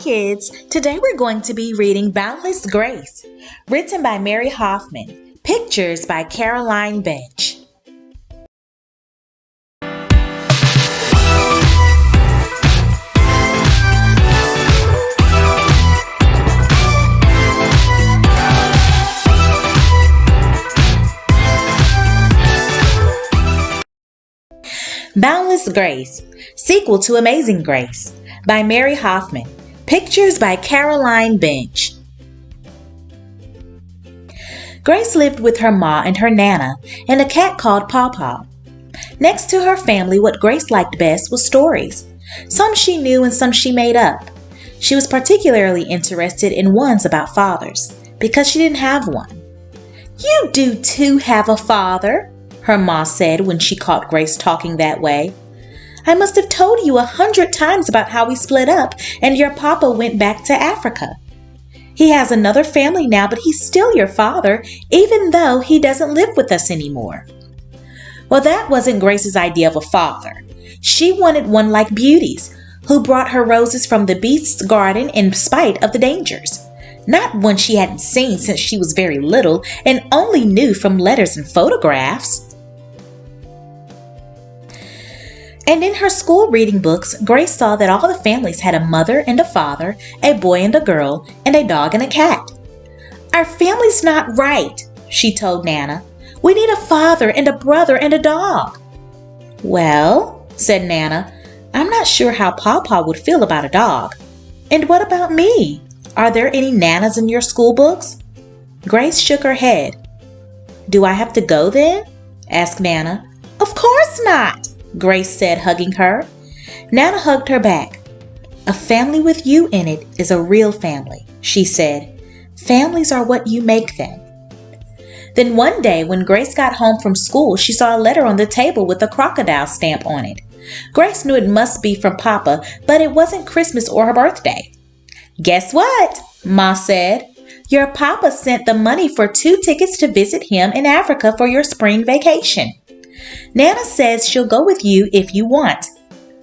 kids! Today we're going to be reading Boundless Grace, written by Mary Hoffman, pictures by Caroline Bench. Boundless Grace, sequel to Amazing Grace, by Mary Hoffman, pictures by Caroline Bench. Grace lived with her ma and her nana and a cat called Paw Paw. Next to her family, what Grace liked best was stories. Some she knew and some she made up. She was particularly interested in ones about fathers, because she didn't have one. "You do too have a father," her ma said when she caught Grace talking that way. "I must have told you 100 times about how we split up and your papa went back to Africa. He has another family now, but he's still your father, even though he doesn't live with us anymore." Well, that wasn't Grace's idea of a father. She wanted one like Beauty's, who brought her roses from the beast's garden in spite of the dangers. Not one she hadn't seen since she was very little and only knew from letters and photographs. And in her school reading books, Grace saw that all the families had a mother and a father, a boy and a girl, and a dog and a cat. "Our family's not right," she told Nana. "We need a father and a brother and a dog." "Well," said Nana, "I'm not sure how Pawpaw would feel about a dog. And what about me? Are there any Nanas in your school books?" Grace shook her head. "Do I have to go then?" asked Nana. "Of course not," Grace said, hugging her. Nana hugged her back. "A family with you in it is a real family," she said. "Families are what you make them." Then one day when Grace got home from school, she saw a letter on the table with a crocodile stamp on it. Grace knew it must be from Papa, but it wasn't Christmas or her birthday. "Guess what?" Ma said. "Your Papa sent the money for 2 tickets to visit him in Africa for your spring vacation. Nana says she'll go with you if you want.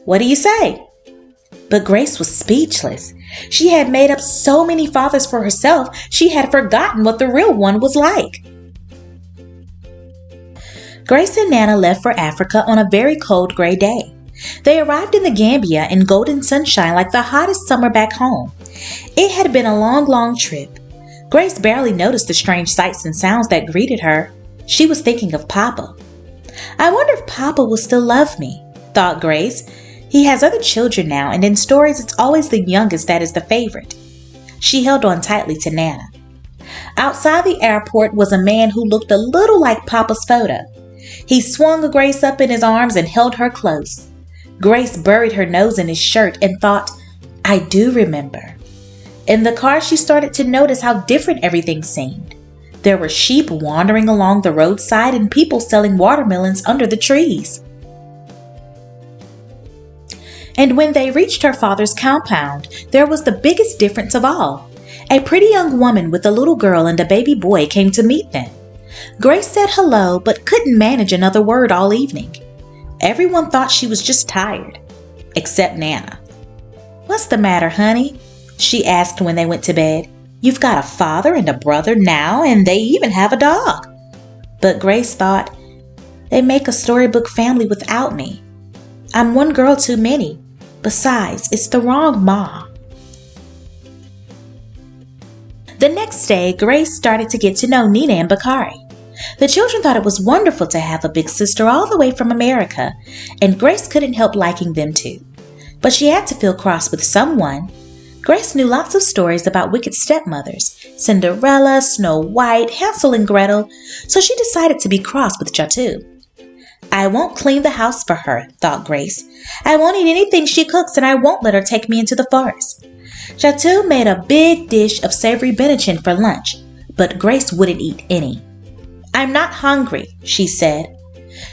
What do you say?" But Grace was speechless. She had made up so many fathers for herself, she had forgotten what the real one was like. Grace and Nana left for Africa on a very cold gray day. They arrived in the Gambia in golden sunshine like the hottest summer back home. It had been a long trip. Grace barely noticed the strange sights and sounds that greeted her. She was thinking of Papa. "I wonder if Papa will still love me," thought Grace. "He has other children now, and in stories it's always the youngest that is the favorite." She held on tightly to Nana. Outside the airport was a man who looked a little like Papa's photo. He swung Grace up in his arms and held her close. Grace buried her nose in his shirt and thought, "I do remember." In the car, she started to notice how different everything seemed. There were sheep wandering along the roadside and people selling watermelons under the trees. And when they reached her father's compound, there was the biggest difference of all. A pretty young woman with a little girl and a baby boy came to meet them. Grace said hello, but couldn't manage another word all evening. Everyone thought she was just tired, except Nana. "What's the matter, honey?" she asked when they went to bed. "You've got a father and a brother now, and they even have a dog." But Grace thought, "They make a storybook family without me. I'm one girl too many. Besides, it's the wrong ma." The next day, Grace started to get to know Nina and Bakari. The children thought it was wonderful to have a big sister all the way from America, and Grace couldn't help liking them too. But she had to feel cross with someone. Grace knew lots of stories about wicked stepmothers, Cinderella, Snow White, Hansel and Gretel, so she decided to be cross with Jatu. "I won't clean the house for her," thought Grace. "I won't eat anything she cooks, and I won't let her take me into the forest." Jatu made a big dish of savory Benachin for lunch, but Grace wouldn't eat any. "I'm not hungry," she said.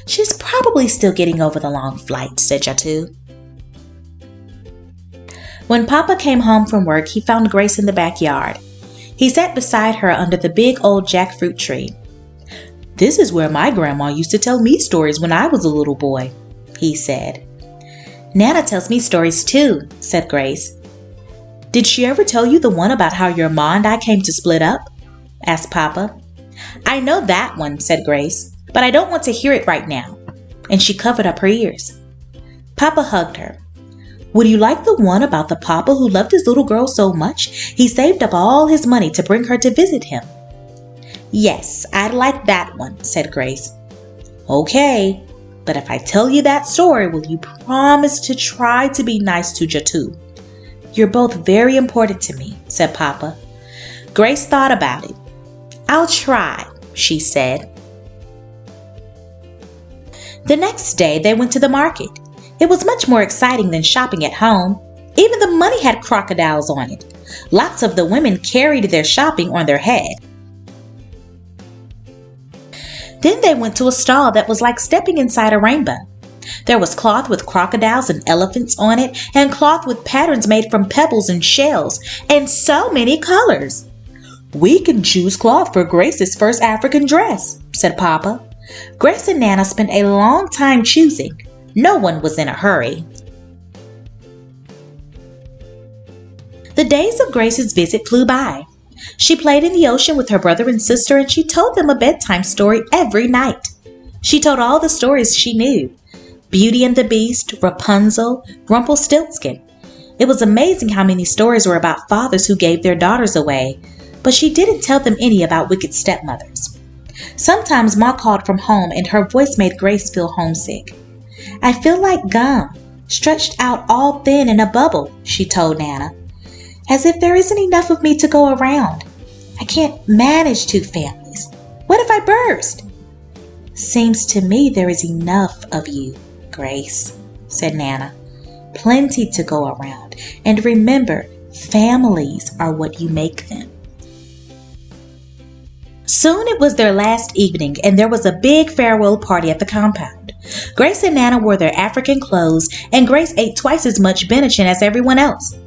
"She's probably still getting over the long flight," said Jatu. When Papa came home from work, he found Grace in the backyard. He sat beside her under the big old jackfruit tree. "This is where my grandma used to tell me stories when I was a little boy," he said. "Nana tells me stories too," said Grace. Did she ever tell you the one about how your ma and I came to split up? Asked Papa. I know that one, said Grace, but I don't want to hear it right now. And she covered up her ears. Papa hugged her. Would you like the one about the papa who loved his little girl so much he saved up all his money to bring her to visit him? Yes, I'd like that one, said Grace. Okay, but if I tell you that story, will you promise to try to be nice to Jatu? You're both very important to me, said Papa. Grace thought about it. I'll try, she said. The next day they went to the market. It was much more exciting than shopping at home. Even the money had crocodiles on it. Lots of the women carried their shopping on their head. Then they went to a stall that was like stepping inside a rainbow. There was cloth with crocodiles and elephants on it, and cloth with patterns made from pebbles and shells, and so many colors. We can choose cloth for Grace's first African dress, said Papa. Grace and Nana spent a long time choosing. No one was in a hurry. The days of Grace's visit flew by. She played in the ocean with her brother and sister, and she told them a bedtime story every night. She told all the stories she knew. Beauty and the Beast, Rapunzel, Rumpelstiltskin. It was amazing how many stories were about fathers who gave their daughters away, but she didn't tell them any about wicked stepmothers. Sometimes Ma called from home and her voice made Grace feel homesick. I feel like gum, stretched out all thin in a bubble, she told Nana. As if there isn't enough of me to go around. I can't manage 2 families. What if I burst? Seems to me there is enough of you, Grace, said Nana. Plenty to go around. And remember, families are what you make them. Soon it was their last evening, and there was a big farewell party at the compound. Grace and Nana wore their African clothes, and Grace ate twice as much Benetton as everyone else.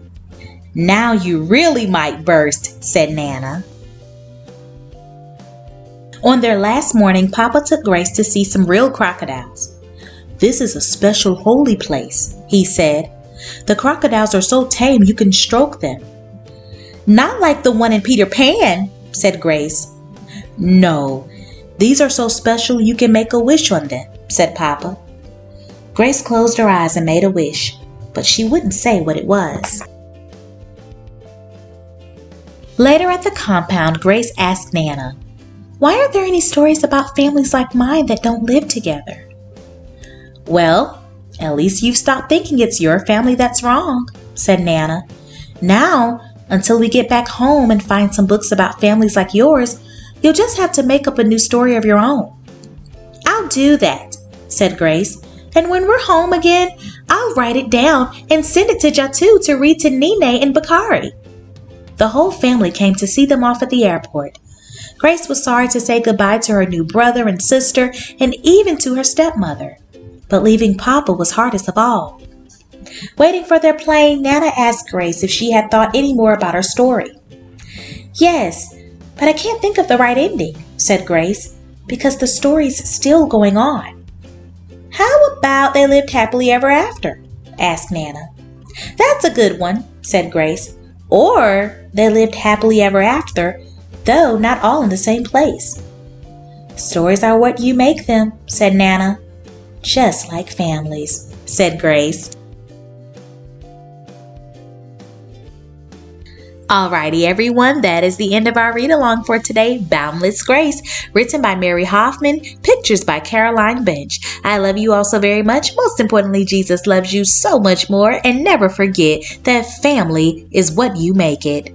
Now you really might burst, said Nana. On their last morning, Papa took Grace to see some real crocodiles. This is a special holy place, he said. The crocodiles are so tame you can stroke them. Not like the one in Peter Pan, said Grace. No, these are so special you can make a wish on them, said Papa. Grace closed her eyes and made a wish, but she wouldn't say what it was. Later at the compound, Grace asked Nana, why aren't there any stories about families like mine that don't live together? Well, at least you've stopped thinking it's your family that's wrong, said Nana. Now, until we get back home and find some books about families like yours, you'll just have to make up a new story of your own. I'll do that, said Grace, and when we're home again, I'll write it down and send it to Jatu to read to Nene and Bakari. The whole family came to see them off at the airport. Grace was sorry to say goodbye to her new brother and sister and even to her stepmother. But leaving Papa was hardest of all. Waiting for their plane, Nana asked Grace if she had thought any more about her story. Yes, but I can't think of the right ending, said Grace, because the story's still going on. How about they lived happily ever after? Asked Nana. That's a good one, said Grace. Or they lived happily ever after, though not all in the same place. Stories are what you make them, said Nana. Just like families, said Grace. Alrighty everyone, that is the end of our read-along for today, Boundless Grace, written by Mary Hoffman, pictures by Caroline Bench. I love you all so very much. Most importantly, Jesus loves you so much more, and never forget that family is what you make it.